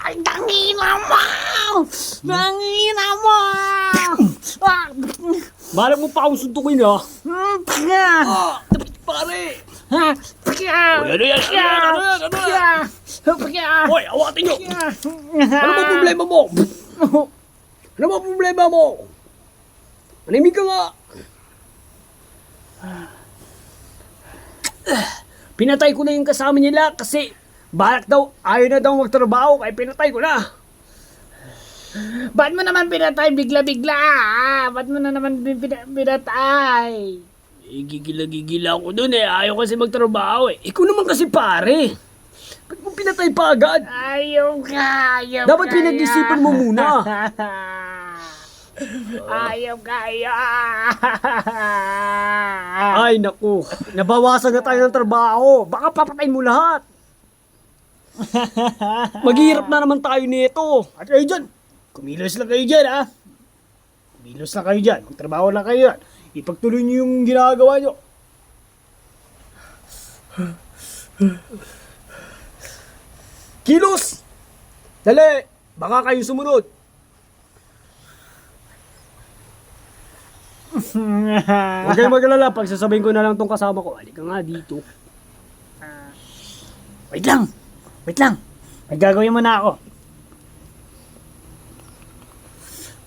Tangina mo! Tangina mo! Balak mo pa akong suntukin ha? Pare! Ano yan? Hoy, awatin nyo! Ano ba problema mo? Ano ba problema mo? Manimig ka nga! Pinatay ko na yung kasama nila kasi balak daw, ayaw na daw magtrabaho kaya pinatay ko na. Ba't mo naman pinatay bigla-bigla? Ba't mo na naman pinatay? Gigila ako dun ayaw kasi magtrabaho Ikaw naman kasi pare. Ba't mo pinatay pa agad? Ayaw ka. Dapat pinag-isipan mo muna. Ayaw ka. Ay naku, nabawasan na tayo ng trabaho. Baka papatayin mo lahat. Maghihirap na naman tayo nito. At kayo dyan, kumilos lang kayo dyan ha. Kumilos lang kayo dyan, magtrabaho lang kayo dyan. Ipagtuloy niyo yung ginagawa niyo. Kilos! Dali! Baka kayo sumunod. Huwag kayong mag-alala, pagsasabihin ko na lang tong kasama ko. Halika nga dito. Wait lang. May gagawin mo na ako.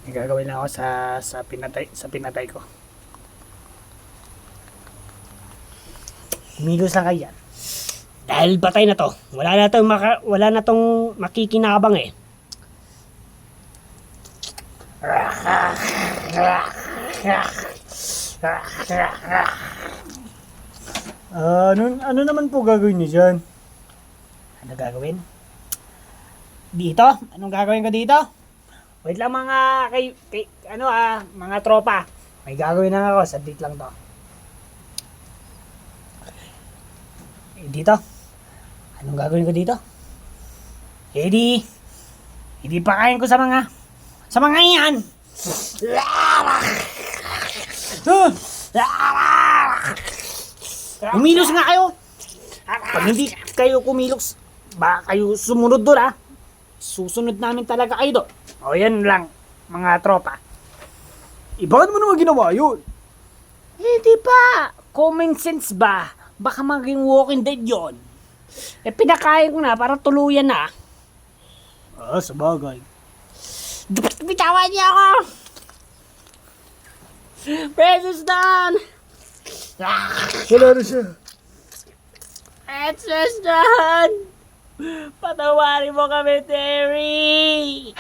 May gagawin na ako sa pinatay ko. Umilos lang kayo yan. Dahil patay na to, wala na tong makikinabang Ano naman po gagawin niyo dyan? Ano gagawin? Dito? Anong gagawin ko dito? Wait lang mga mga tropa. May gagawin na ako, sadit lang to. Dito? Anong gagawin ko dito? Hindi pakain ko sa mga yan. Umilos nga kayo. Pag hindi kayo kumilos, baka kayo sumunod doon Susunod namin talaga kayo doon. O yan lang, mga tropa. Bakit mo naman ginawa yun? Hindi pa. Common sense ba? Baka maging walking dead yon. Pinakain ko na para tuluyan na. Sabagay. Bitawan niya ako! Precious done! Wala na siya. Precious done! Patawarin mo kami, Terry!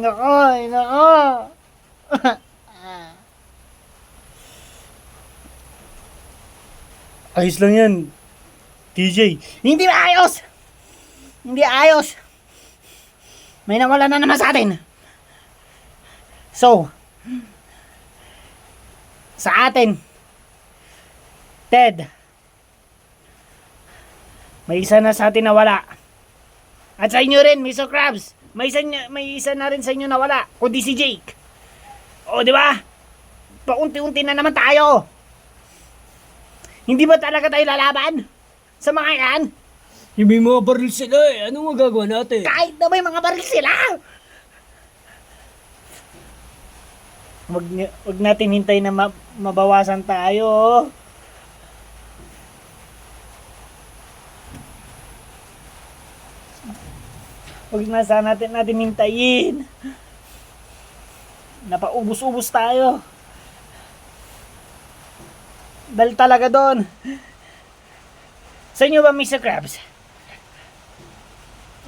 Ay, nako. Ayos lang yan, TJ. Hindi ayos! Hindi ayos! May nawala na naman sa atin. So, sa atin, Ted, may isa na sa atin nawala. At sa inyo rin, Mr. Krabs, may isa na rin sa inyo nawala, kundi si Jake. O, di ba? Paunti-unti na naman tayo. Hindi ba talaga tayo lalaban sa mga yan? Yung may mga baril sila Anong magagawa natin? Kahit na may mga baril sila. Wag natin hintay na mabawasan tayo. Wag na sana natin hintayin. Napaubos-ubos tayo. Dahil talaga doon. Sa inyo ba, Mr. Krabs?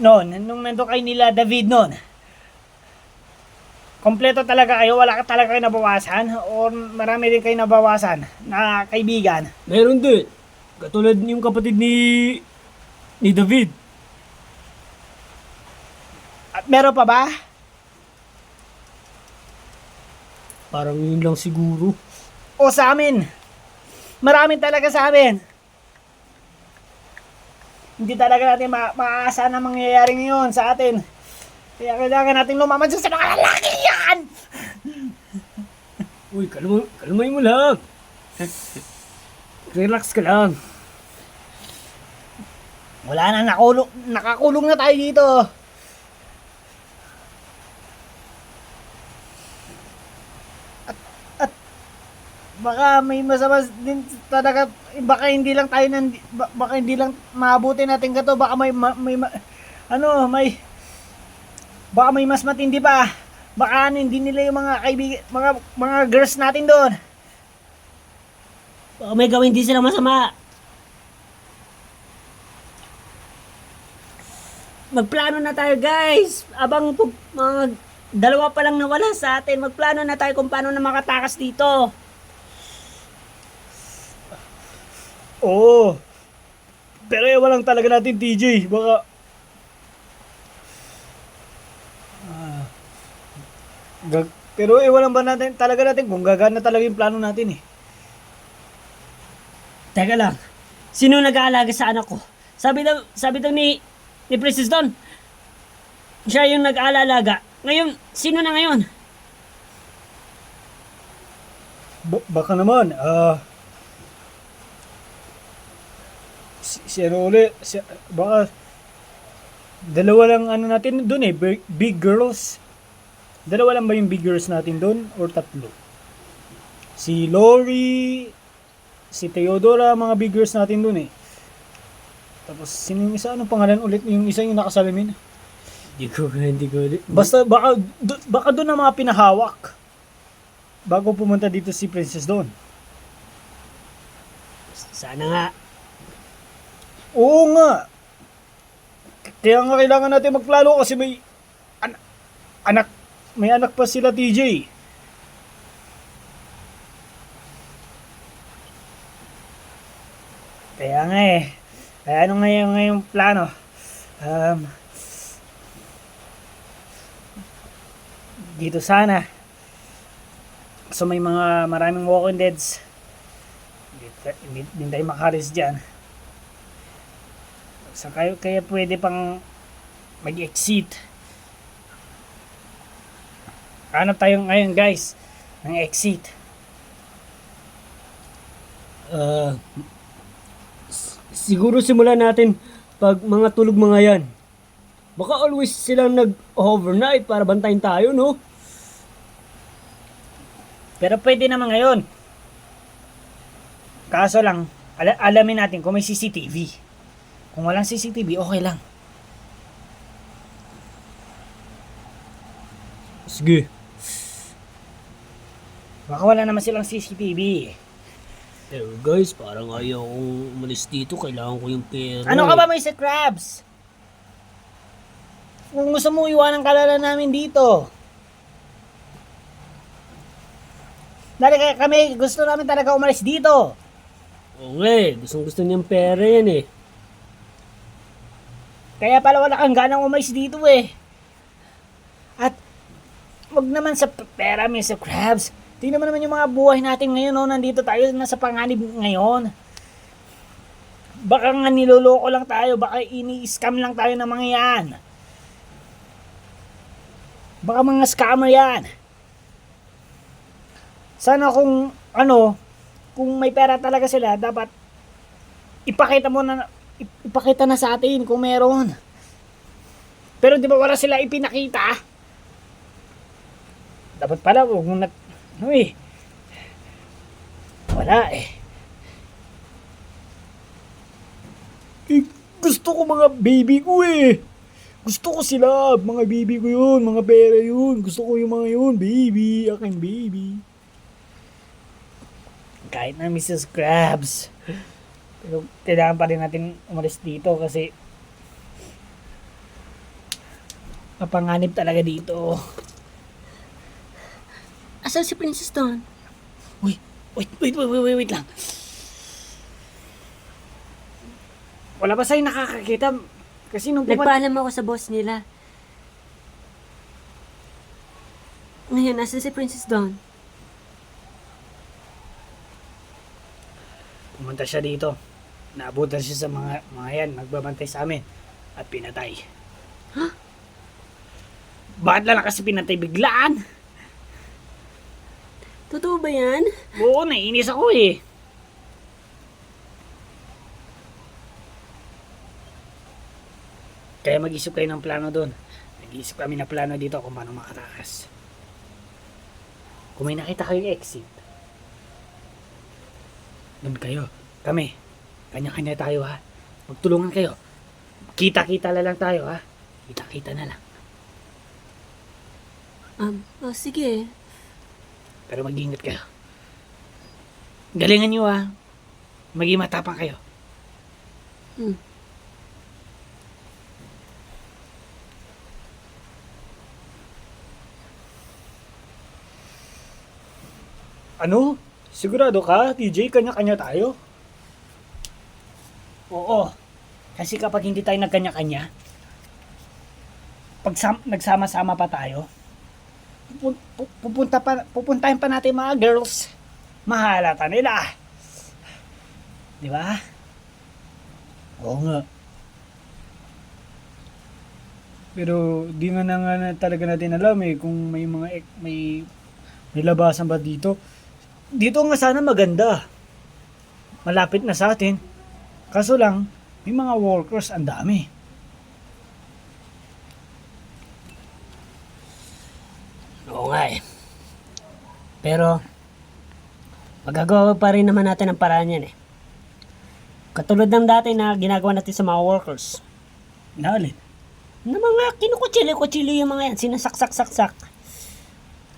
Noon, nung nandun kayo nila David noon, kompleto talaga kayo? Wala ka talaga kayo nabawasan? O marami rin kayo nabawasan na kaibigan? Meron din. Katulad yung kapatid ni David. At meron pa ba? Parang yun lang siguro. O sa amin? Marami talaga sa amin. Hindi talaga natin maaasa na mangyayari ngayon sa atin. Kaya kailangan natin lumaman sa mga lalaki yan! Uy, kalmay mo lang. Relax ka lang. Wala na, nakakulong na tayo dito. At baka may masama din talaga, baka hindi lang maabuti natin kato, baka baka may mas matindi pa. Baka hindi nila yung mga kaibigan, mga girls natin doon. Baka may gawin din silang masama. Magplano na tayo, guys. Abang mga dalawa pa lang nawala sa atin. Magplano na tayo kung paano na makatakas dito. Oo. Pero ewan lang talaga natin, TJ. Baka... Pero ewan lang ba natin kung gagana talaga yung plano natin eh. Teka lang. Sino nag-aalaga sa anak ko? Sabi daw ni Princess Dawn. Siya yung nag-aalaga. Ngayon, sino na ngayon? Baka naman, si ano ulit, baka dalawa lang ano natin doon eh, big girls. Dalawa lang ba yung big girls natin doon or tatlo? Si Lori, si Theodora, mga big girls natin doon eh. Tapos sino yung isa? Anong pangalan ulit? Yung isa yung nakasalamin? Hindi ko. Basta baka doon ang mga pinahawak. Bago pumunta dito si Princess Dawn. Sana nga. Oo nga. Kaya nga kailangan natin magplano kasi may anak pa sila, TJ. Kaya nga eh. Kaya ano ngayong plano? Dito sana. So may maraming walking deads. Hindi tayo makaris dyan. So kaya pwede pang mag-exit. Hanap tayo ngayon, guys, ng exit. Siguro simulan natin pag mga tulog mga yan. Baka always silang nag-overnight para bantayin tayo, no? Pero pwede naman ngayon. Kaso lang, alamin natin kung may CCTV. Kung walang CCTV, okay lang. Sige. Baka wala naman silang CCTV. Pero guys, parang ayaw kong umalis dito. Kailangan ko yung pera. Ano ka ba, Mr. Krabs? Kung gusto mo, iwanan ka lang namin dito. Dahil kami, gusto namin talaga umalis dito. Oo nga eh. Gusto niyang pera yan eh. Kaya pala wala kang ganang umalis dito eh. At wag naman sa pera, Mr. Krabs. Tingnan mo naman yung mga buhay natin ngayon, no? Nandito tayo, nasa panganib ngayon. Baka nga niloloko lang tayo, baka ini-scam lang tayo ng mga yan. Baka mga scammer yan. Sana kung may pera talaga sila, dapat ipakita na sa atin kung meron. Pero di ba wala sila ipinakita? Dapat pala, wala eh. Gusto ko mga baby ko eh. Gusto ko sila, mga baby ko yun, mga pera yun. Gusto ko yung mga yun, baby, aking baby. Kahit na Mrs. Krabs. Pero kailangan pa rin natin umalis dito kasi mapanganib talaga dito. Asan si Princess Dawn? Wait lang. Wala ba sa'yo nakakakita? Kasi nung Nagpaalam ako sa boss nila. Ngayon, asan si Princess Dawn? pumunta siya dito. Naabutan siya sa mga yan, nagbabantay sa amin. At pinatay. Huh? Bakit lang kasi pinatay biglaan? Totoo ba yan? Oo, naiinis ako eh. Kaya mag-isip kayo ng plano doon. Nag-iisip kami na plano dito kung paano makatakas. Kung may nakita kayong exit, doon kayo. Kami. Kanya-kanya tayo ha. Magtulungan kayo. Kita-kita na lang tayo ha. Kita-kita na lang. Sige. Pero mag-ingat kayo. Galingan nyo ha. Maging matapang kayo. Ano? Sigurado ka, TJ? Kanya-kanya tayo? Oo. Kasi kapag hindi tayo nagkanya-kanya, pag nagsama-sama pa tayo, pupuntahin pa natin mga girls. Mahalata nila. Di ba? Oo nga. Pero di nga na talaga natin alam eh kung may mga may labasan ba dito. Dito nga sana maganda. Malapit na sa atin. Kaso lang, may mga workers ang dami. Oo nga eh. Pero, magagawa pa rin naman natin ang paraan yan eh. Katulad ng dati na ginagawa natin sa mga workers. Naalin? Na mga kinukutsili-kutsili yung mga yan. Sinasaksak-saksak.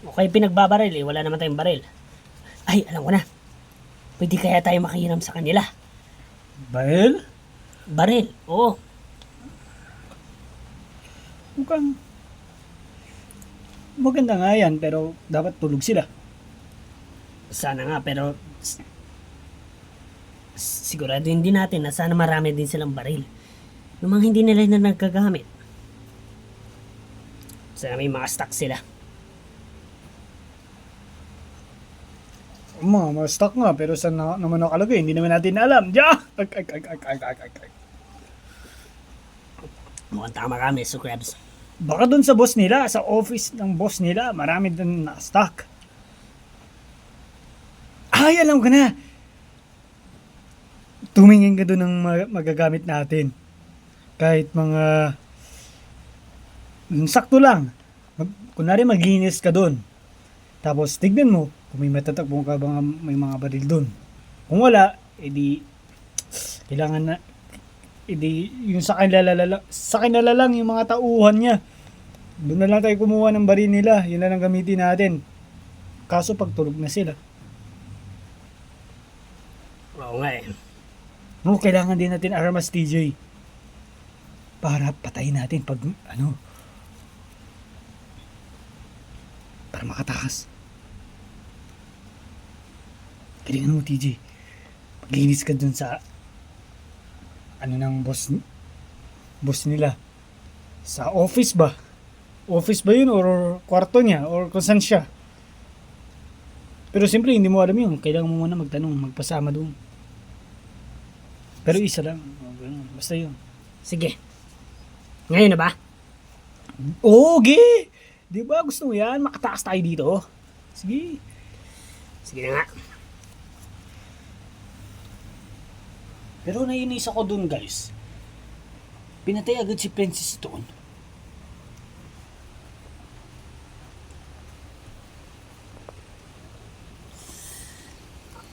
Okay, pinagbabaril eh. Wala naman tayong baril. Ay, alam ko na. Pwede kaya tayo makihiram sa kanila. Bahel? Baril, oo. Mukhang maganda nga yan pero dapat tulog sila. Sana nga, pero sigurado hindi natin na sana marami din silang baril. Yung mga hindi nila na nagkagamit. Sana may mga stock sila. Mga stock nga pero saan naman nakalagay? Hindi naman natin alam. Diya! Mukhang tama kami, so Krabs. Baka dun sa boss nila, sa office ng boss nila, marami dun na stock. Ay, alam ko na. Tumingin ka dun ng magagamit natin. Kahit mga sakto lang. Kunwari maglinis ka dun. Tapos tignan mo kung may matatagpong ka bang may mga baril dun. Kung wala, edi kailangan na edi yung sa kanila lang yung mga tauhan niya. Doon na lang tayo kumuha ng baril nila. Yun na lang gamitin natin. Kaso pag tulog na sila. Oo nga eh. No, kailangan din natin armas, TJ. Para patayin natin pag para makatakas. Galingan mo, TJ. Paglinis ka dun sa ng boss nila. Sa office ba? Office ba yun or kwarto niya or kung saan siya? Pero siyempre hindi mo alam yun. Kailangan mo muna magtanong, magpasama doon. Pero isa lang. Basta yun. Sige. Ngayon na ba? Okay! Di ba gusto mo yan? Makataas tayo dito. Sige. Sige na nga. Pero naiinis ako dun guys. Pinatay agad si Princess doon.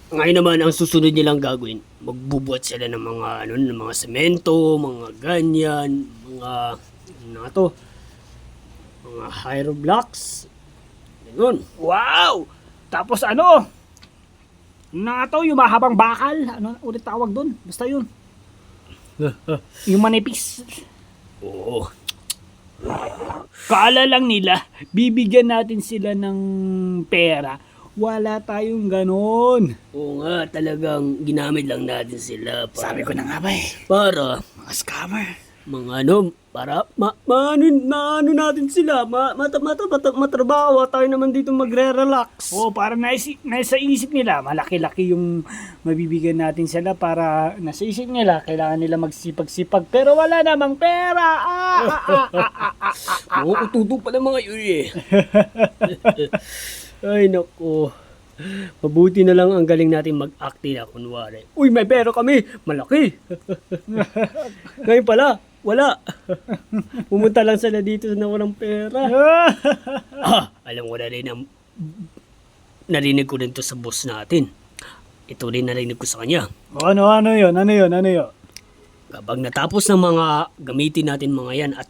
Ngayon naman, ang susunod nilang gagawin, magbubuhat sila ng mga, ng mga semento, mga ganyan, mga hydro blocks. Ganun. Wow! Tapos ano? Na to, yung mahabang bakal. Ano ulit tawag doon? Basta yun. Yung manipis. Oo. Kaala lang nila, bibigyan natin sila ng pera. Wala tayong ganon. Oo nga, talagang ginamit lang natin sila para... Sabi ko na nga ba eh. Para, Mga scammer. mga ano, para maano natin sila, matrabaho tayo naman dito magre-relax. Oo, para nasa isip nila, malaki-laki yung mabibigyan natin sila para nasa isip nila, kailangan nila magsipag-sipag. Pero wala namang pera. Oo, ututo pa ng mga yun eh. Ay, nako. Mabuti na lang ang galing natin mag-acting na kunwari. Uy, may pera kami! Malaki! Ngayon pala, wala. Pumunta lang sila dito na walang pera. Alam ko na rin ang... Narinig ko rin to sa boss natin. Ito rin narinig ko sa kanya. Ano yun? Kapag natapos ng mga gamitin natin mga yan at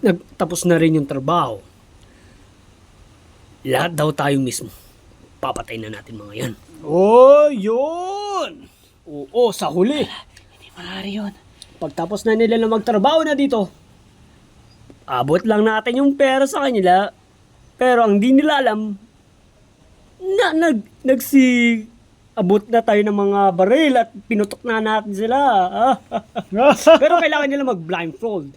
nagtapos na rin yung trabaho, lahat daw tayo mismo. Papatay na natin mga yan. Oh, yun! Oo, sa huli. Hindi maaari yun. Pagtapos na nila na magtrabaho na dito, abot lang natin yung pera sa kanila, pero ang di nila alam, abot na tayo ng mga baril at pinutok na natin sila. Pero kailangan nila mag-blindfold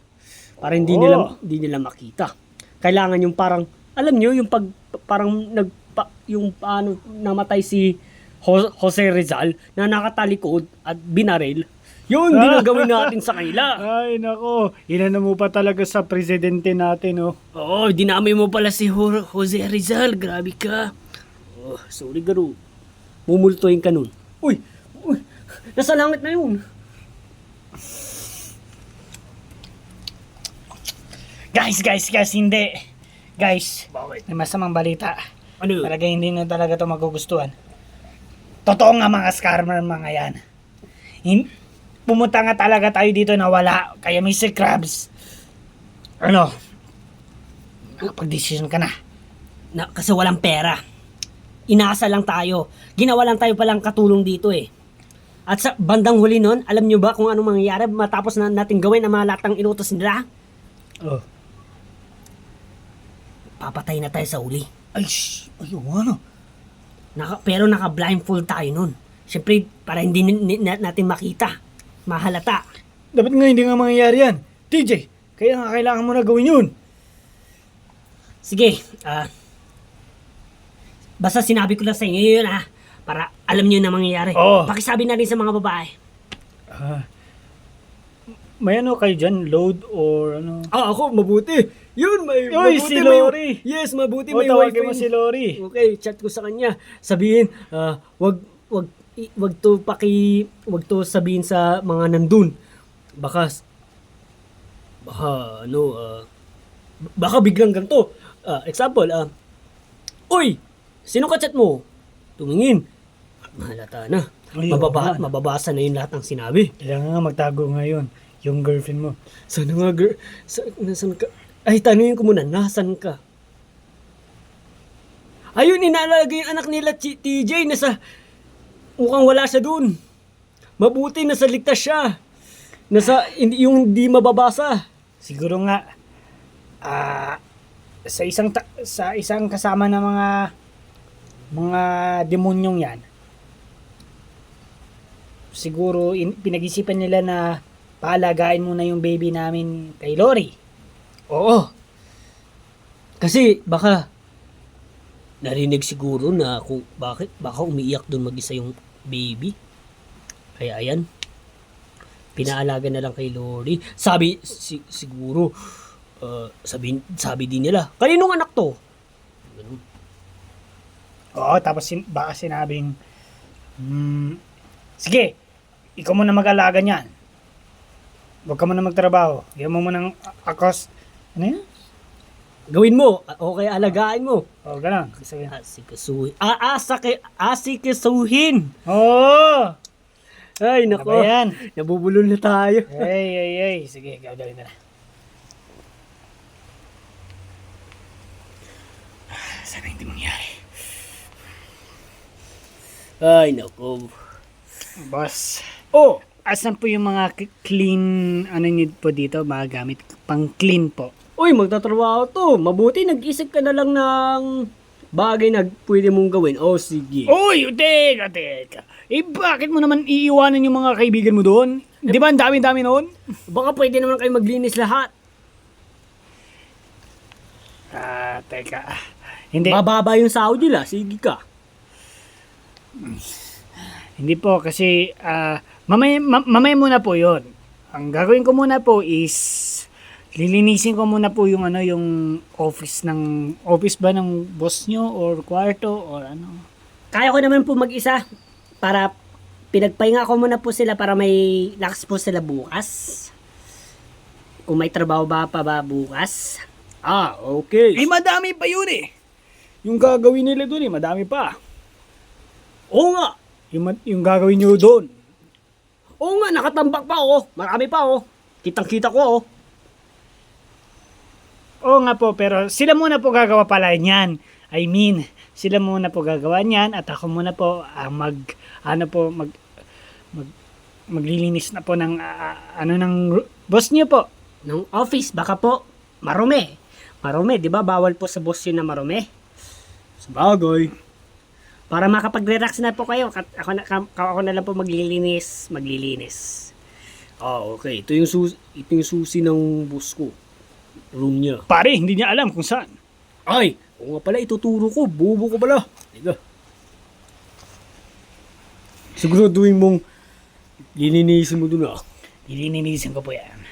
para hindi nila makita. Kailangan yung parang, alam nyo, yung yung paano namatay si Jose Rizal na nakatalikod at binaril, yun ginagawin natin sa kanila. Ay, nako. Inano mo pa talaga sa presidente natin, oh. Oo, dinami mo pala si Jose Rizal. Grabe ka. Oh, sorry, Garo. Mumultuhin ka nun. Uy! Nasa langit na yun. Guys, hindi. Guys, Bakit? may masamang balita. Ano yun? Talaga hindi na talaga ito magugustuhan. Totoo nga mga scammer mga yan. Pumunta nga talaga tayo dito na wala. Kaya Mr. Krabs, nakapag-decision ka na. Kasi walang pera. Inaasa lang tayo. Ginawa lang tayo palang katulong dito eh. At sa bandang huli nun, alam nyo ba kung anong mangyayari matapos na natin gawin ang mga latang inutos nila? Oh. Papatay na tayo sa uli. Ay, ano? Pero naka-blindfold tayo nun. Siyempre, para hindi natin makita. Mahalata. Dapat nga hindi nga mangyayari yan. TJ, kaya nga kailangan mo na gawin yun. Sige, basta sinabi ko lang sa inyo yun para alam nyo na mangyayari. Oo. Pakisabi na rin sa mga babae. May ano kayo dyan? Load or ano? Ako, mabuti. Yun, Uy, si Lori. Yes, mabuti. O, May tawagin wifi. mo si Lori. Okay, chat ko sa kanya. Sabihin, wag to sabihin sa mga nandun. Baka biglang ganito. Example, uy, sino ka chat mo? Tumingin. Mahalata na. Ay, Mababasa na yung lahat ng sinabi. Kailangan nga magtago ngayon. Yung girlfriend mo. Sana nga, nasan ka? Ay, tanungin ko muna, nasan ka? Ayun, inalagay yung anak nila, TJ, mukhang wala siya dun. Mabuti, nasa ligtas siya. Yung di mababasa. Siguro nga, sa isang kasama ng mga demonyong yan, siguro pinag-isipan nila na pahalagain mo na yung baby namin kay Lori. Oo. Kasi baka narinig siguro na kung baka umiiyak doon mag-isa yung baby. Kaya ayan. Pinaalaga na lang kay Lori. Siguro sabi din nila, kaninong anak to? Ganun. Oo, tapos baka sinabing, sige, ikaw mo na mag-alaga niyan. Huwag ka mo na magtrabaho. Gawin mo ng akos. Ano yan? Gawin mo, o kaya alagaan mo. Oo, ganun. Asikasuhin. Asikasuhin. Oo! Ay, Ano nako. ba yan? Nabubulol na tayo. Ay. Sige, gawin na. Sana hindi mangyari. Ay, nako. Boss, Oh, asan po yung mga clean, ano nyo po dito, mga gamit pang clean po? Uy, magtatrabaho to. Mabuti nag-isip ka na lang ng bagay na pwede mong gawin. Oh, sige. Uy, teka. Eh, bakit mo naman iiwanan yung mga kaibigan mo doon? Di ba ang dami-dami noon? Baka pwede naman kayo maglinis lahat. Teka. Hindi, Mababa yung sahod nila. Sige ka. hindi po kasi mamaya muna po yon. Ang gagawin ko muna po is lilinisin ko muna po yung yung office ba ng boss nyo or kwarto or ano. Kaya ko naman po mag-isa para pinagpahinga ko muna po sila para may lakas po sila bukas. Kung may trabaho ba pa ba bukas. Ah, okay. Eh, madami pa yun eh. Yung gagawin nila doon eh, madami pa. Oo nga. Yung gagawin nyo doon. Oo nga, nakatambak pa oh. Marami pa oh. Kitang-kita ko oh. Oo nga po, pero sila muna po gagawa pala niyan. I mean, sila muna po gagawa niyan at ako muna po maglilinis na po ng ng boss niyo po. Nung office, baka po marumi. Marumi, di ba? Bawal po sa boss yun na marumi. Sabagay. Para makapag-relax na po kayo, ako na lang po maglilinis. Ah, okay. Ito yung susi ng boss ko. Room niya. Pare, hindi niya alam kung saan. Ay! Oo nga pala, ituturo ko. Bobo ko pala. Tiga. Siguraduhin mong lilinisin mo dun ah. Ililinisin ko po yan.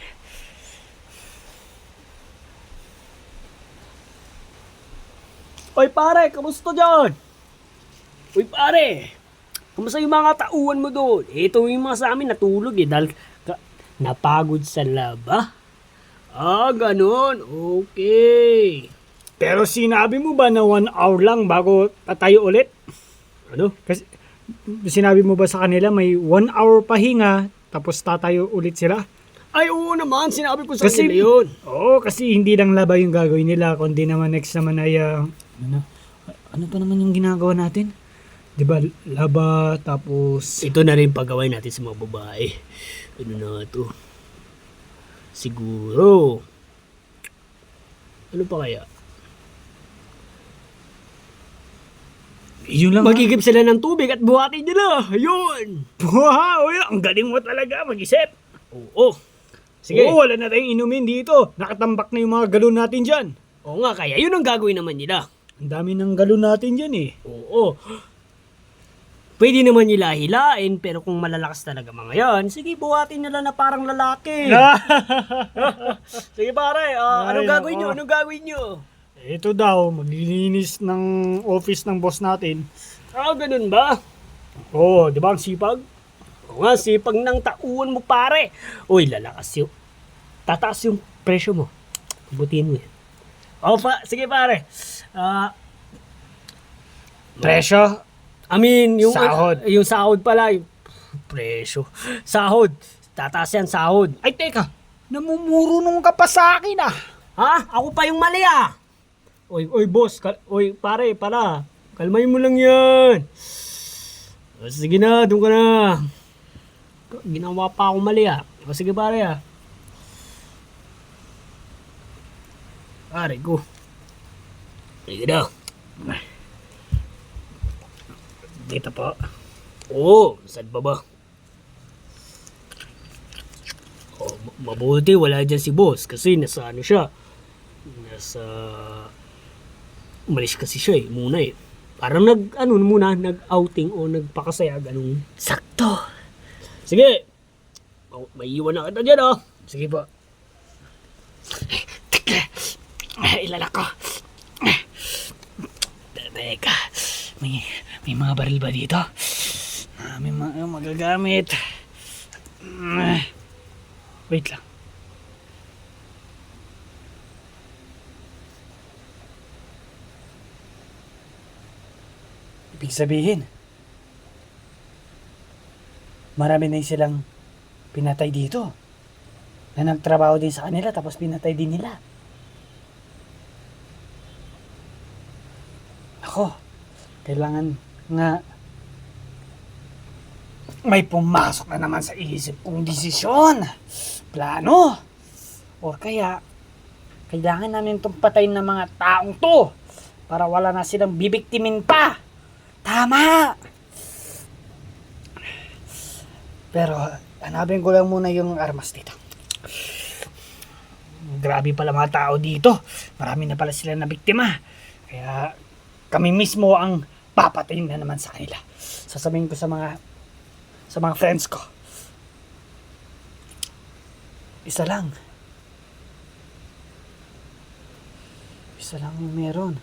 Oy pare, kamusta dyan? Uy pare, kamusta yung mga tauhan mo doon? Ito yung mga sa amin natulog eh dahil napagod sa laba. Ah, ganun. Okay. Pero sinabi mo ba na 1 hour lang bago tatayo ulit? Ano? Kasi sinabi mo ba sa kanila may 1 hour pahinga tapos tatayo ulit sila? Ay, oo naman. Sinabi ko sa Kasi- kanila yun. Oo, kasi hindi lang laba yung gagawin nila, kundi naman next naman ay ano pa naman yung ginagawa natin? 'Di ba? Laba tapos Ito na rin pagawin natin sa mga babae. Ano na ito? Siguro. Ano pa kaya? yun lang. Magigib sila ng tubig at buhatin nila. Ayun. Wow, ang galing mo talaga mag-isip. Oo. Sige. Oo, wala na tayong inumin dito. Nakatambak na yung mga galon natin dyan. Oo nga, kaya yun ang gagawin naman nila. Ang dami ng galon natin dyan eh. Oo. Pwede naman nila hilain, pero kung malalakas talaga mga yan, sige, buhatin nila na parang lalaki. Sige pare, anong Ay, gagawin nako. nyo? Anong gagawin nyo? Ito daw, maglilinis ng office ng boss natin. Ah, ganun ba? Oo, di ba ang sipag? Oo nga, sipag ng tauhan mo pare. Uy, lalakas yung, tataas yung presyo mo. Butiin mo yan. O sige pare. Presyo? I mean, yung Sahod. yung sahod pala, yung presyo. Sahod. Tataas yan, sahod. Ay, teka. Namumurunong ka pa sa akin ah. Ha? Ako pa yung mali ah. Oy, boss. Oy, pare, pala. Kalmayin mo lang yan. O, sige na, doon ka na. Ginawa pa ako mali ah. O, sige pare ah. Pare ko. Sige na. Dito po. Oo, saan ba ba? Oh, mabuti wala dyan si boss kasi nasa ano siya. Umalis kasi siya muna eh. Parang nag-outing o nagpakasaya, ganun. Sakto. Sige, may iwan na kita dyan ah. Sige po. Ilalak ko. Teka. May mga baril ba dito? May mga magagamit. Wait lang. Ibig sabihin, marami na silang pinatay dito. Na nagtrabaho din sa kanila tapos pinatay din nila. Ako, kailangan nga may pumasok na naman sa isip kong desisyon, plano, o kaya kailangan namin itong patayin ng mga taong to para wala na silang bibiktimin pa. Tama! Pero hanapin ko lang muna yung armas dito. Grabe pala mga tao dito. Marami na pala sila na biktima. Kaya kami mismo ang papatayin na naman sa kanila. Sasabihin ko sa mga friends ko. Isa lang ang meron.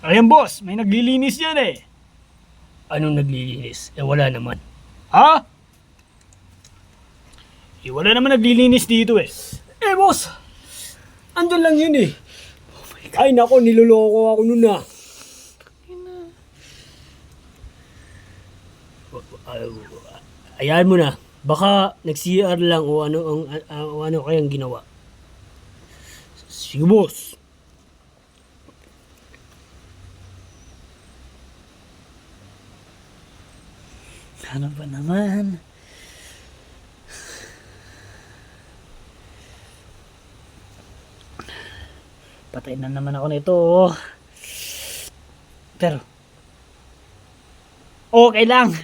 Ayan boss, may naglilinis yan eh. Anong naglilinis? Wala naman. Ha? Wala naman naglilinis dito eh. Boss! Andun lang yun eh. Ay nako, niloloko ako nun ah. Ayahan mo na. Baka nag-CR lang o ano kayang ginawa. Sige boss. Ano ba naman? Patay na naman ako nito. Pero okay lang.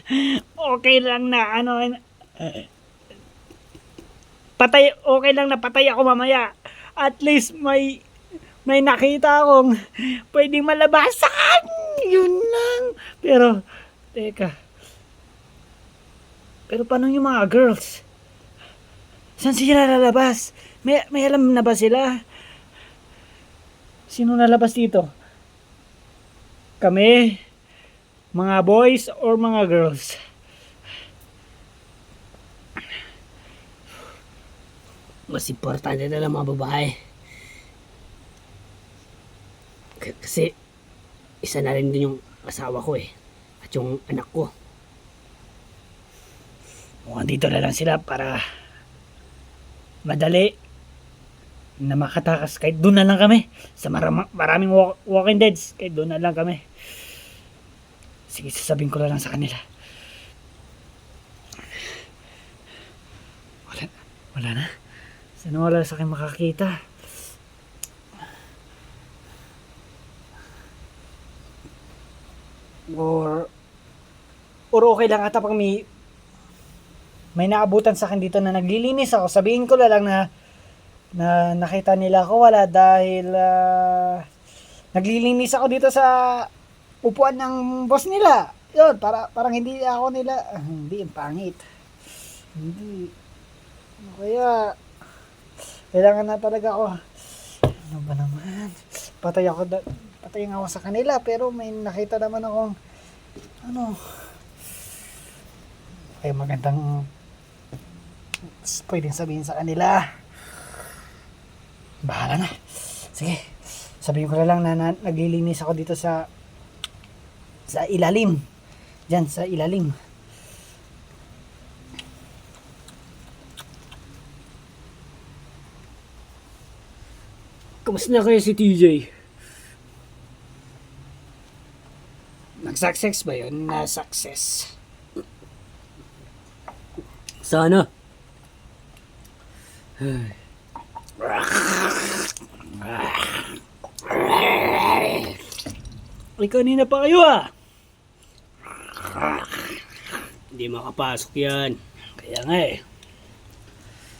Okay lang na okay lang na patay ako mamaya. At least may nakita akong pwedeng malabasan. Yun lang. Pero teka. Pero paano yung mga girls? Saan sila lalabas? May alam na ba sila? Sino nalabas dito? Kami? Mga boys or mga girls? Mas importante na lang mga babae. Kasi isa na rin din yung asawa ko eh. At yung anak ko. Mukhang dito na lang sila para madali na makatakas. Kahit doon na lang kami. Sa maraming walking deads. Kahit doon na lang kami. Sige, sasabihin ko na lang sa kanila. Wala na. Sana wala sa akin makakita. Or okay lang ata pag may naabutan sa akin dito na naglilinis ako. Sabihin ko na lang na nakita nila ako wala dahil naglilinis ako dito sa upuan ng boss nila. Yun, parang hindi ako nila, hindi, yung pangit. Hindi. Kaya, kailangan na talaga ako. Ano ba naman? Patay ako sa kanila, pero may nakita naman akong, kaya magandang pwedeng sabihin sa kanila. Bahala na. Sige, sabihin ko na lang na naglilinis ako dito sa ilalim. Diyan, sa ilalim. Kamusta na kayo si TJ? Nag-success ba yun? Na-success. Sana. Ay, kanina pa kayo ah. Hindi makapasok yan. Kaya nga eh.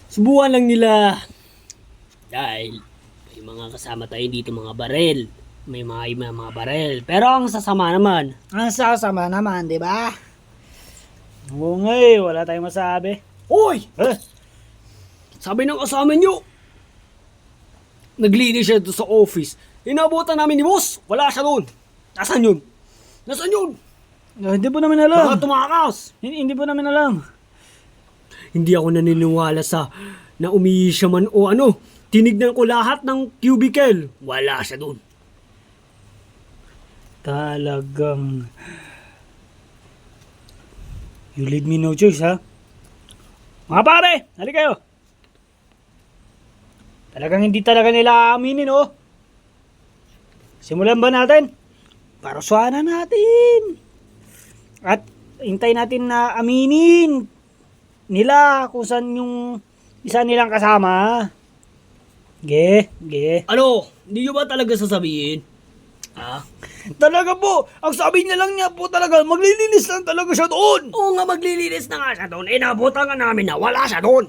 Subukan lang nila. Dahil may mga kasama tayo dito, mga barel. May mga barel. Pero ang sasama naman. Ang sasama naman, di ba? Oo nga eh, wala tayong masabi. Hoy! Sabi ng kasama nyo, naglinis siya doon sa office. Inabutan namin ni boss. Wala siya doon. Nasaan yun? Nasaan yun? Hindi po namin alam. Baka tumakas. Hindi po namin alam. Hindi ako naniniwala sa na umihi siya man o ano. Tinignan ko lahat ng cubicle. Wala siya doon. Talagang you leave me no choice, ha? Mga pare, halika kayo. Talagang hindi talaga nila aaminin, oh. simulan ba natin? Parusahan na natin. At hintay natin na aminin nila kung saan yung isa nilang kasama. Ge. Ano? Hindi nyo ba talaga sasabihin? Ha? Talaga po, ang sabi niya lang niya po talaga, maglilinis lang talaga siya doon. Oo nga, maglilinis na nga siya doon. Eh, nabutan nga namin na wala siya doon.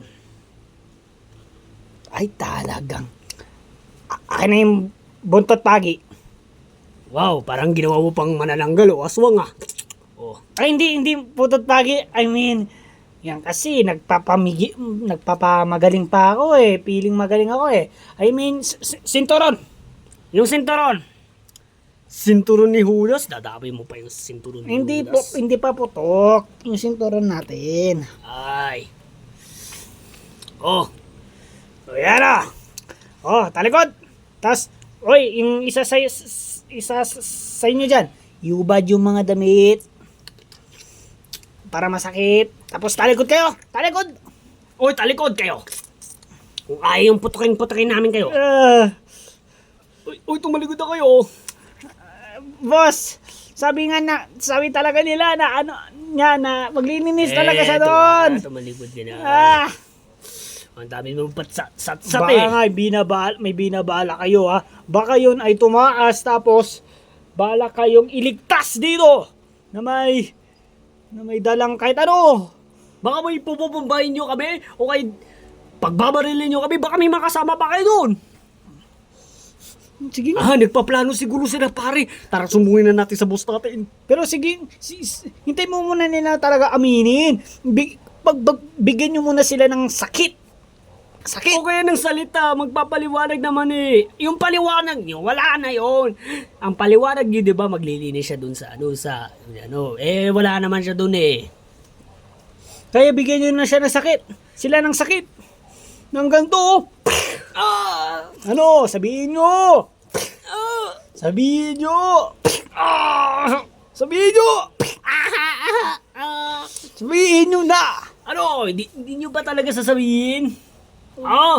Ay talagang. Akin na yung buntot pagi. Wow, parang ginawa mo pang manananggal o aswang ah. Oh. Ay hindi buntot pagi. I mean, yan kasi nagpapamagaling pa ako eh. Piling magaling ako eh. I mean, sinturon. Yung sinturon. Sinturon ni Judas? Dadami mo pa yung sinturon ni Judas. Hindi pa putok. Yung sinturon natin. Ay. Oh. O yan ah. Oh, talikod. Tas, oy, yung isa sa inyo dyan. Yubad yung mga damit. Para masakit. Tapos talikod kayo. Talikod. Oy, talikod kayo. Kung ayaw yung putukin namin kayo. Oy, tumalikod na kayo. Boss, sabi talaga nila na na maglilinis talaga siya doon. Tumalikod ka na. Ah, Ang dami mo sat baka eh. nga may binabala kayo ha. Baka yun ay tumaas tapos bala kayong iligtas dito na may dalang kahit ano. Baka may pupupumbahin nyo kami o kay pagbabarilin nyo kami, baka may makasama pa kayo doon. Sige nga. Nagpaplano siguro sila pare. Tara, sumbungin na natin sa boss natin. Pero sige, hintay mo muna nila talaga aminin. Bigyan nyo muna sila ng sakit. O kaya ng salita, magpapaliwanag naman eh. Yung paliwanag nyo, wala na yon. Ang paliwanag nyo, di ba, maglilinis siya dun sa wala naman siya dun eh. Kaya bigyan nyo na siya ng sakit. Sila ng sakit. Ng ganito. Ano? Sabihin nyo. Sabihin nyo. Sabihin nyo. Sabihin nyo na. Ano? Hindi nyo ba talaga sasabihin?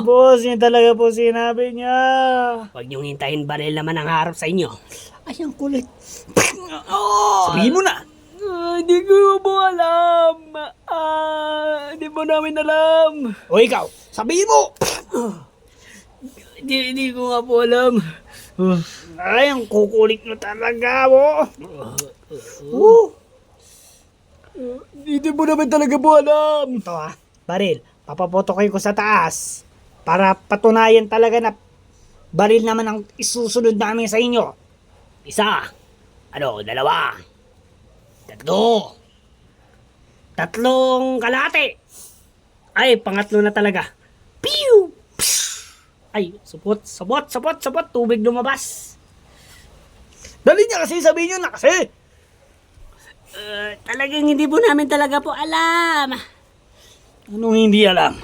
Boss, yun talaga po sinabi niya. Huwag niyong hintayin baril naman ang harap sa inyo. Ay, ang kulit. Sabihin mo na. Hindi ko po alam. Hindi po namin alam. O ikaw, sabihin mo. Hindi ko nga po alam. Ay, ang kukulit mo talaga mo. Hindi po namin talaga po alam. Ito ha, baril. Papapotokin ko sa taas para patunayan talaga na baril naman ang isusunod namin sa inyo. Isa. Dalawa. Tatlo. Tatlong kalahati. Ay, pangatlo na talaga. Pew! Ay, sabot. Tubig lumabas. Dali niya kasi, sabihin nyo na kasi. Talagang hindi po namin talaga po alam. Anong hindi alam?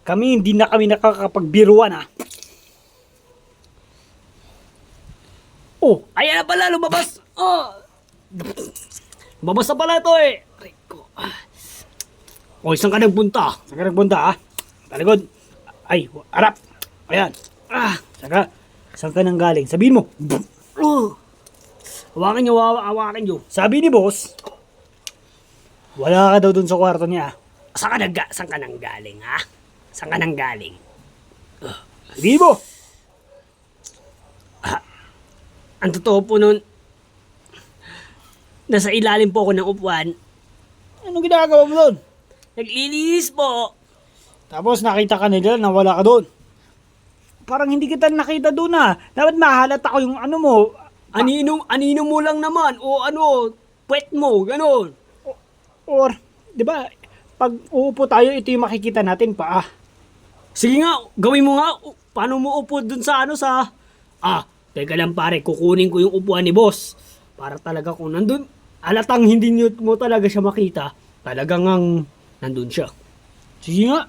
Hindi na kami nakakapagbiruan ha. Ayan na pala, lumabas. Lumabas na pala ito eh. Saan ka nagpunta? Saan ka nagpunta ha? Talikod. Ay, harap. Ayan. Saan ka nang galing? Sabihin mo. Hawakan nyo. Sabi ni boss, wala ka daw dun sa kwarto niya. Saan ka nang galing, ha? Saan ka nang galing? Sabihin mo. Ang totoo po nun, nasa ilalim po ako ng upuan. Anong ginagawa mo doon? Naglilinis po. Tapos nakita ka nila na wala ka doon. Parang hindi kita nakita doon ha. Dapat mahalata ko yung ano mo. Anino mo lang naman. Puwet mo, ganon. Or, di ba, pag uupo tayo, ito yung makikita natin pa ah. Sige nga, gawin mo nga. Paano mo upo dun sa teka lang pare, kukunin ko yung upuan ni boss. Para talaga kung nandun, alatang hindi mo talaga siya makita, talagang nandun siya. Sige nga.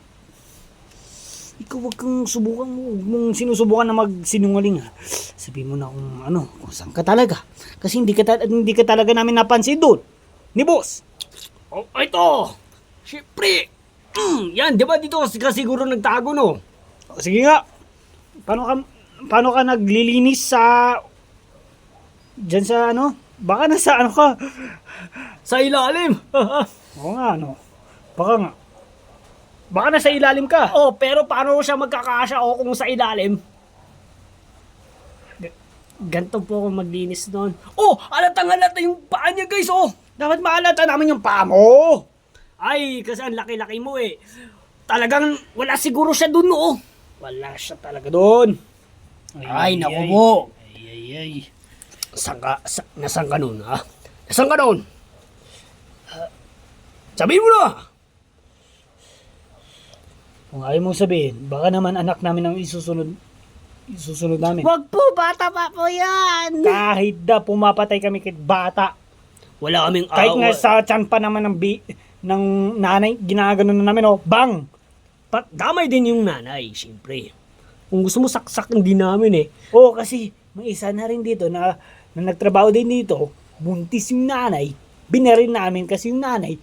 Ikaw wag kang subukan mo. Huwag mong sinusubukan na magsinungaling ha. Sabihin mo na kung saan ka talaga. Kasi hindi ka talaga namin napansin doon. Ni boss. Ito! Siyempre! Yan, di ba dito ka siguro nagtago, no? Sige nga. Paano ka naglilinis sa Diyan sa ano? Baka nasa ano ka? Sa ilalim. Oo nga, ano? Baka nga. Baka nasa ilalim ka. Oh, pero paano siya magkakasya o kung sa ilalim? Ganto po ako maglinis doon. Oh, alatang-alata yung paa niya, guys, oh. Dapat maalata namin yung paa mo. Ay, kasi ang laki-laki mo eh. Talagang wala siguro siya doon, oh. Wala siya talaga doon. Ay, naku po. Ay. Nasaan ka nun, ha? Nasaan ka nun? Sabihin mo na! Kung ayaw mong sabihin, baka naman anak namin ang isusunod namin. Wag po, bata pa po yan. Kahit da pumapatay kami kay bata. Wala kaming Kahit nga sa tiyan pa naman ng nanay, ginaganon na namin, oh. Bang! Damay din yung nanay, siyempre. Kung gusto mo saksakin din namin eh. Oo, kasi may isa na rin dito na nagtrabaho din dito, buntis yung nanay, binarin namin kasi yung nanay,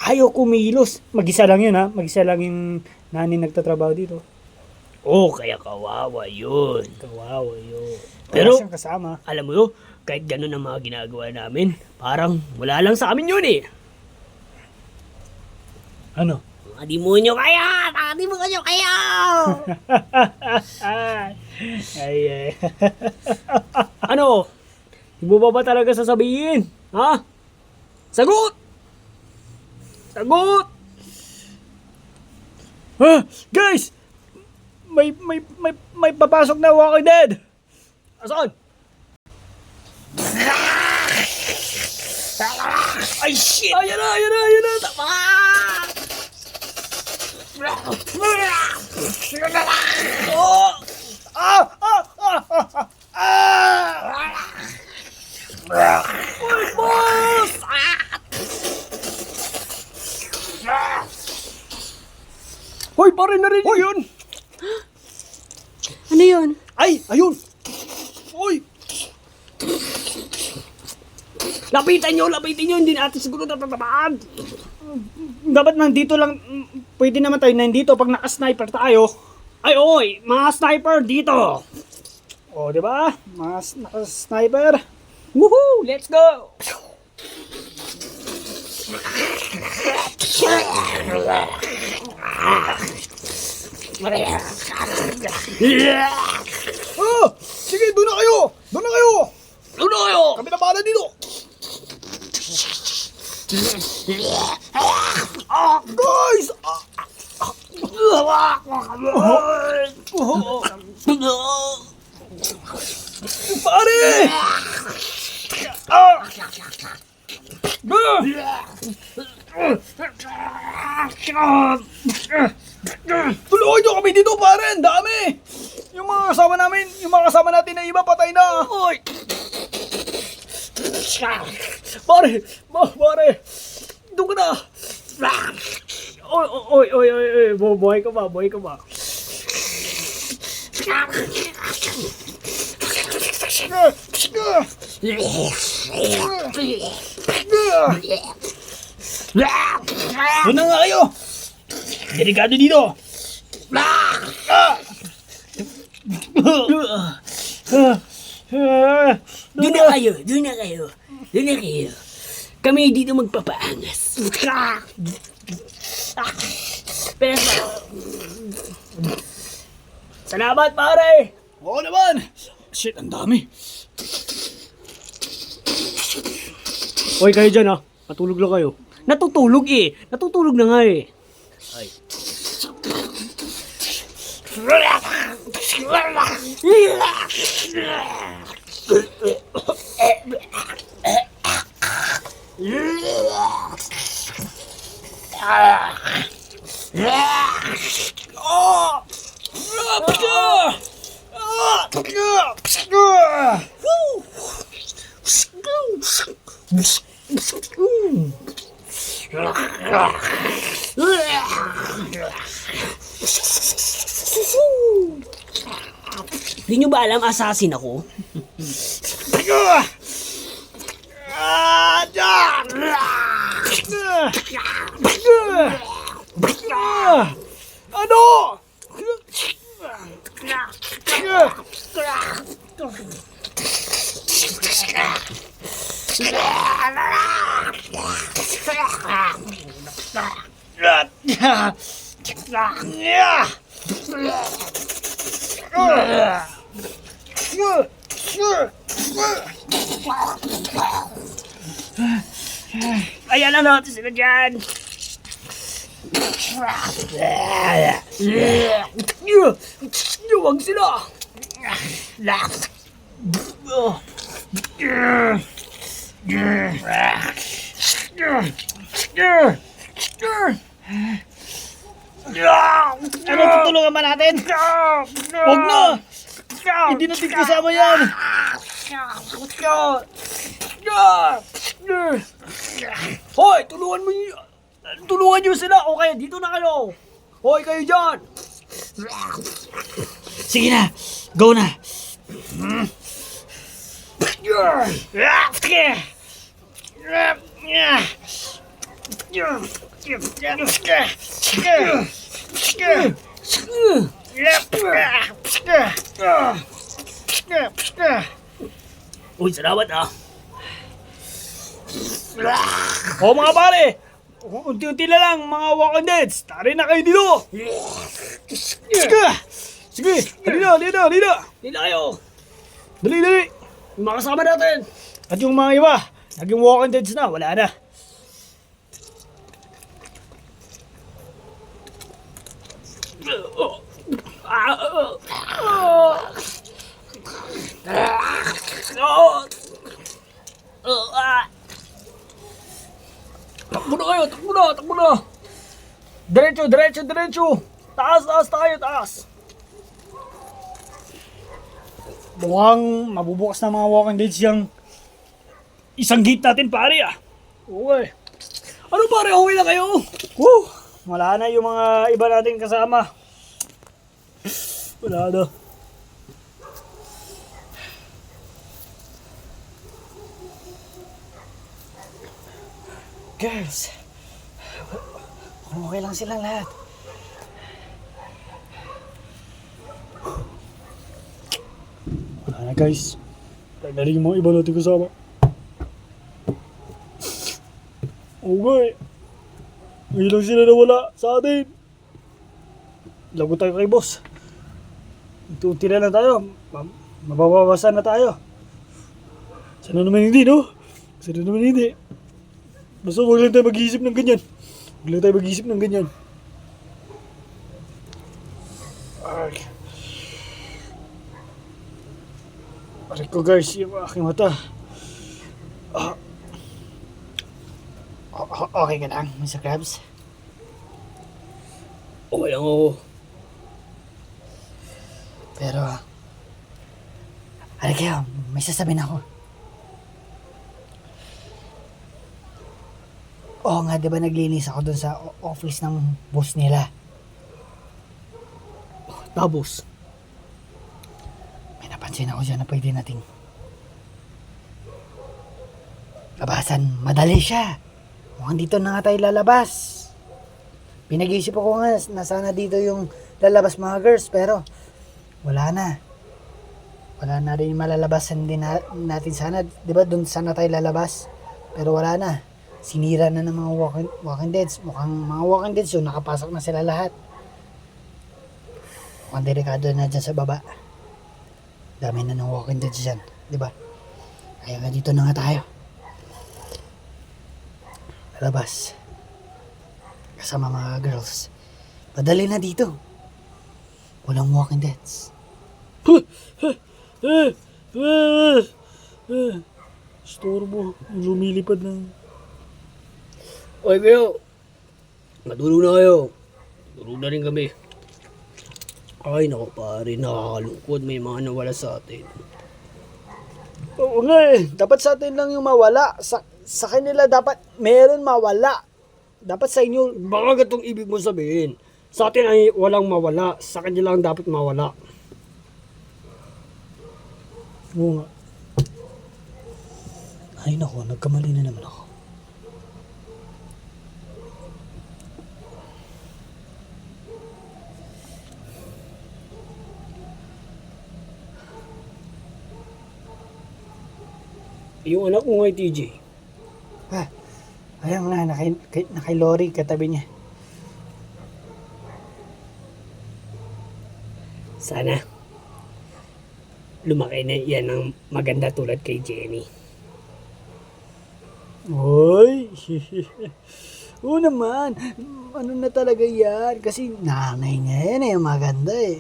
ayaw kumilos. Mag-isa lang yun, ha? Mag-isa lang yung nanay nagtatrabaho dito. Oh, kaya kawawa yun. Kawawa yun. Pero- Wala siyang kasama. Alam mo yun, kahit ganun ang mga ginagawa namin, parang wala lang sa amin yun eh. Ano? Mga demonyo kaya! Mga demonyo kaya! ay. Ano? Di mo ba talaga sasabihin? Ha? Sagot! Sagot! Guys! May papasok na Walking Dead! Asan? Ay, shit! Ayan na! Tama! Oh! Uy, boss! Hoy, pare na rin yun! Ano yun? Ay! Ayun! Uy! Lapitan nyo! Hindi natin siguro natatamaan! Dapat nandito lang, pwede naman tayo nandito pag naka-sniper tayo. Ay, oy! Mga sniper dito! O, di ba? Naka-sniper. Woohoo! Let's go! Oh! Sige, doon na kayo! Doon na kayo! Ano kayo? Kami na bahala dito! Guys! Pare! Tulungan nyo kami dito, pare! Ang dami! Yung mga kasama namin, yung mga kasama natin na iba patay na! Oy! Pare! Pare! Doon ka na! Oy! Buhay ka ba? Doon na nga kayo! Delikado dito! Doon na kayo. Kami dito magpapaangas. Pero, salamat pare! Oo naman! Shit, ang dami! Hoy, kayo dyan matulog lang kayo. Natutulog eh. Natutulog na nga eh. Ay. Hindi nyo ba alam assassin ako? Ano? Ayan na natin sila dyan. Huwag sila! Ano, tutulungan ba natin? Huwag na! Hindi natin kasama yan! Hoy! Tulungan nyo sila! Okay, dito na kayo! Hoy, kayo dyan! Sige na, go na. Uy, salamat ah! O mga pare! Unti-unti na lang mga Walking Deads! Tari na kayo dito! Sige! Halina! Hindi na kayo! Dali! Yung mga kasama natin! At yung mga iba, naging Walking Deads na, wala na. Takbo na kayo! Takbo na! Diretso! Taas! Mukhang mabubukas na mga Walking Deads yung isang gate natin, pare ah. Okay. Ano pare? Okay na kayo? Woo! Wala na yung mga iba nating kasama. Wala na. Girls, okay lang silang lahat. Wala na guys. Wala na rin yung mga iba natin kasama. Okay. Ngayon lang sila nawala sa atin. Lago tayo kay boss. Unti-unti na lang tayo. Mababawasan na tayo. Sana naman hindi, no? Sana naman hindi. Basta huwag lang tayo mag-iisip ng ganyan. Ay. Aray ko guys, yung aking mata. Okay ka lang, Mr. Krabs? Okay lang ako. Pero, aray kayo, may sasabihin ako. Oo nga, di ba naglinis ako dun sa office ng boss nila? Tapos, May napansin ako dyan na pwede nating labasan. Madali siya. Mukhang dito na nga tayo lalabas. Pinag-iisip ako nga na sana dito yung lalabas mga girls, pero wala na. Wala na rin malalabasan din natin sana. Di ba dun sana tayo lalabas? Pero wala na. Sinira na ng mga walking deads. Mukhang mga walking deads yun, nakapasok na sila lahat. Mukhang delikado na dyan sa baba. Dami na ng walking deads dyan. Di ba? Kaya nga dito na nga tayo. Labas. Kasama mga girls. Padali na dito. Walang walking deads. Storbo, lumilipad na. okay kayo. Matulog na kayo. Tulog na rin kami. Ay, naku pare, nakakalungkot. May mga nawala sa atin. Oo nga eh, dapat sa atin lang yung mawala. Sa kanila dapat meron mawala. Dapat sa inyo, Baka gatong ibig mo sabihin. Sa atin ay walang mawala. Sa kanya lang dapat mawala. oo nga. Ay nako, nagkamali na naman ako. yung anak mo ngay TJ. Ah, ayun nga, nakay Lori katabi niya. Sana lumaki na yan ng maganda tulad kay Jenny. Oy! Oo naman, ano na talaga yan? Kasi nanay niya yan eh, maganda eh.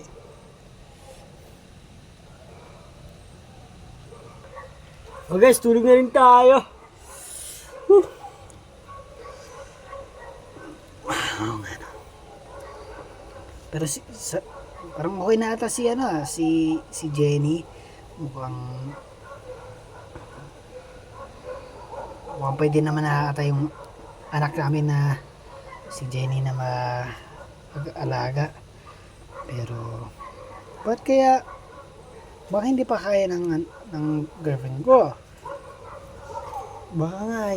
O guys, tulog na rin tayo. Pero parang okay na ata si si Jenny. Mukhang pwede naman na ata yung anak namin na si Jenny na mag-alaga. Pero baka hindi pa kaya ng girlfriend ko. Baka nga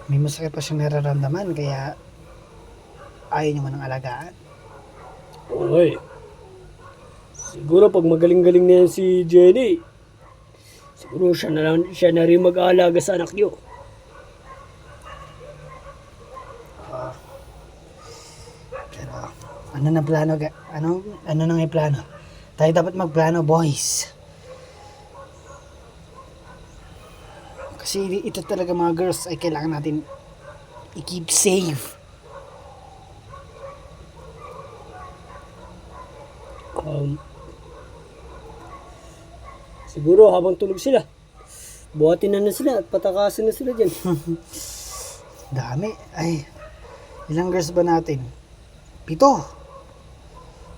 may masakit pa siyang nararamdaman kaya ayaw niyo man ng alagaan. Okay. Siguro pag magaling-galing na yan si Jenny, siguro siya na rin mag-aalaga sa anak niyo. Pero ano na plano? Ano nang plano? Tayo dapat magplano, boys. Kasi ito talaga mga girls ay kailangan natin i-keep safe. Siguro habang tulog sila, buhatin na sila at patakasin na sila dyan. Dami. Ay, ilang girls ba natin? 7.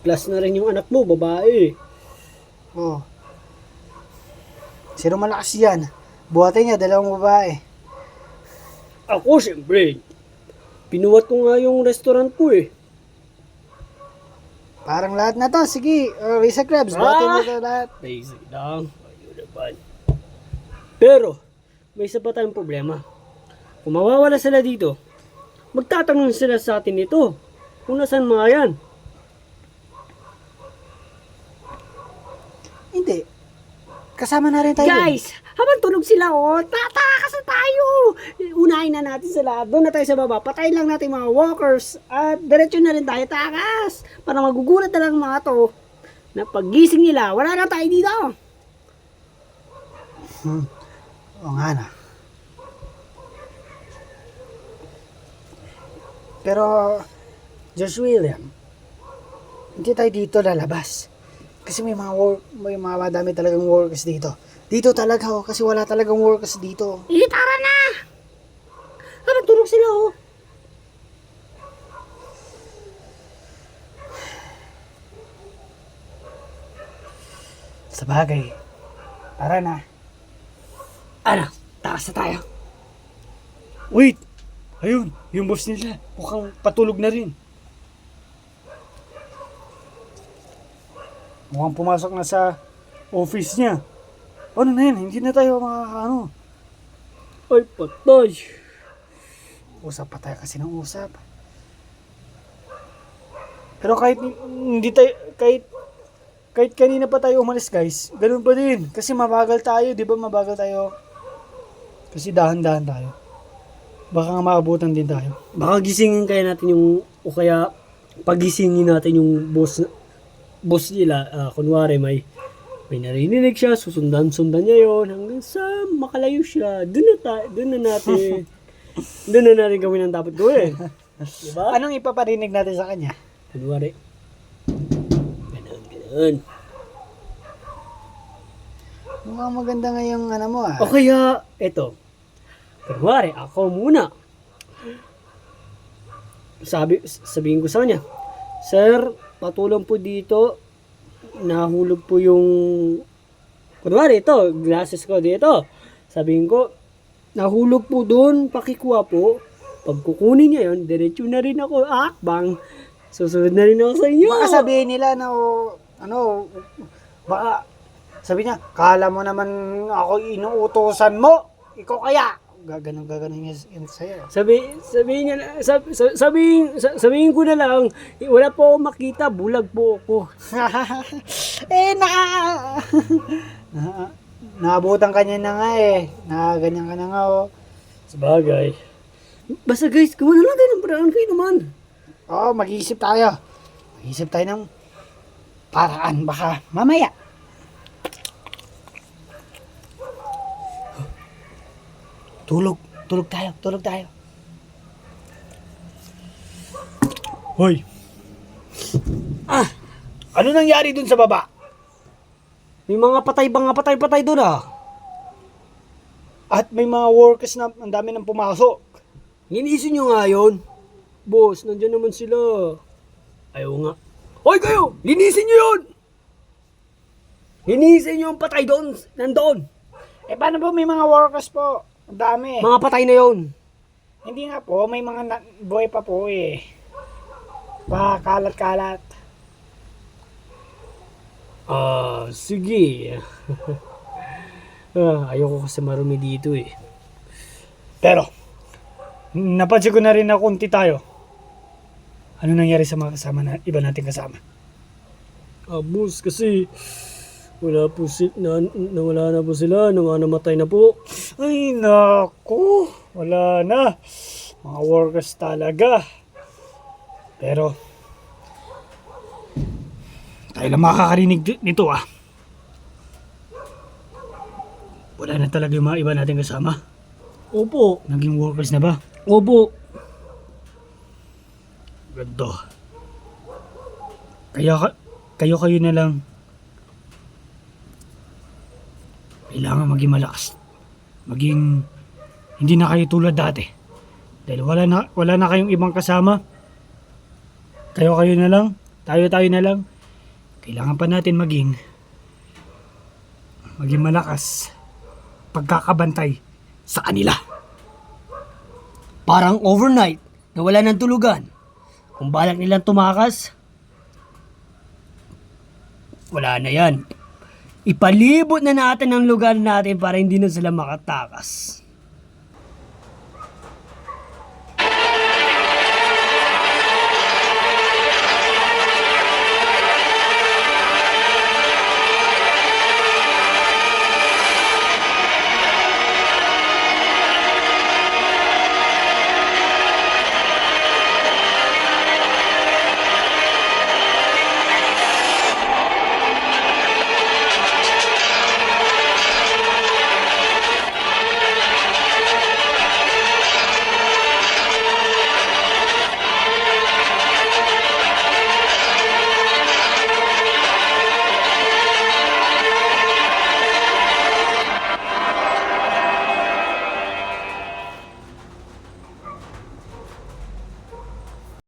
Plus na rin yung anak mo, babae. Oh. Sino malakas yan? Buhatin niya, 2 babae. Ako, siyempre. Pinuwat ko nga yung restaurant ko eh. Parang lahat na to. Sige, Risa Crabs, buhatin mo to lahat. Basic lang. Ayun naman. Pero, may isa pa tayong problema. Kung mawawala sila dito, magtatanong sila sa atin ito. Kung nasan mga yan. Hindi. Kasama na rin tayo. Guys, habang tulog sila, tatakas na tayo. Unahin na natin sila. Doon na tayo sa baba. Patayin lang natin mga walkers. At diretso na rin tayo takas. Para magugulat na lang mga to. Na paggising nila, wala na tayo dito. Oo nga na. Pero, Josh William, hindi tayo dito lalabas. Kasi may mga madami talagang workers dito. Dito talaga kasi wala talagang workers dito. Tara na! Habang tulog sila Sa bagay, tara na. Ano? Takas na tayo. Wait! Ayun, yung boss nila. Mukhang patulog na rin. Mukhang pumasok na sa office niya. Ano na yan? Hindi na tayo makakaano. Ay, patay. Usap pa tayo kasi ng usap. Pero kahit hindi tayo, kahit kanina pa tayo umalis guys, ganun pa din. Kasi mabagal tayo, di ba mabagal tayo? Kasi dahan-dahan tayo. Baka nga maabutan din tayo. Baka gisingin kaya natin o kaya pagisingin natin yung boss nila. Kunwari may narinig siya, susundan niya yon hanggang sa makalayo siya. Doon na natin gawin ang dapat gawin. Diba? Anong ipaparinig natin sa kanya? Kunwari, ganun. Mukhang maganda nga yung ano mo O kaya, eto. Kunwari, ako muna. Sabihin ko sa kanya, Sir, patulong po dito. Nahulog po yung... Kunwari, ito, glasses ko dito. Sabihin ko, nahulog po doon, pakikuha po. Pag kukunin niya yun, diretso na rin ako. Bang! Susunod na rin ako sa inyo. Baka sabihin nila na baka sabi niya, kala mo naman ako inuutosan mo. Ikaw kaya. Gaganon yun sa'yo. Sabihin ko na lang, wala po ako makita, bulag po ako. naabutan ka niya na nga eh. Ganyan ka na nga oh. Sabagay. Basta guys, gawa na lang tayo ng paraan kayo naman. Oo, mag-iisip tayo. Mag-iisip tayo ng paraan. Baka mamaya. Tulog. Tulog tayo. Tulog tayo. Hoy. Ano nangyari dun sa baba? May mga patay doon ah. At may mga workers na ang dami nang pumasok. Linisin nyo nga yun. Boss, nandyan naman sila. Ayaw nga. Hoy kayo! Linisin nyo yun! Linisin nyo yung patay doon. Nandoon. Eh paano po may mga workers po? Ang dami. Mga patay na yun. Hindi nga po, may mga buhay pa po eh. Kalat-kalat. Sige. Ayoko kasi marumi dito eh. Pero, napansin ko na rin na kunti tayo. Ano nangyari sa mga kasama na iba nating kasama? Boss, kasi wala po nawala na po sila, namatay na po. Ay, naku. Wala na. Mga workers talaga. Pero, tayo lang makakarinig nito ah. Wala na talaga yung mga iba nating kasama. Opo. Naging workers na ba? Opo. Ganto. Kayo na lang. Kailangan maging malakas. Hindi na kayo tulad dati. Dahil wala na kayong ibang kasama. Kayo na lang. Tayo na lang. Kailangan pa natin maging malakas. Pagkakabantay sa kanila. Parang overnight na wala ng tulugan. Kung balak nilang tumakas, wala na yan. Ipalibot na natin ang lugar natin para hindi na sila makatakas.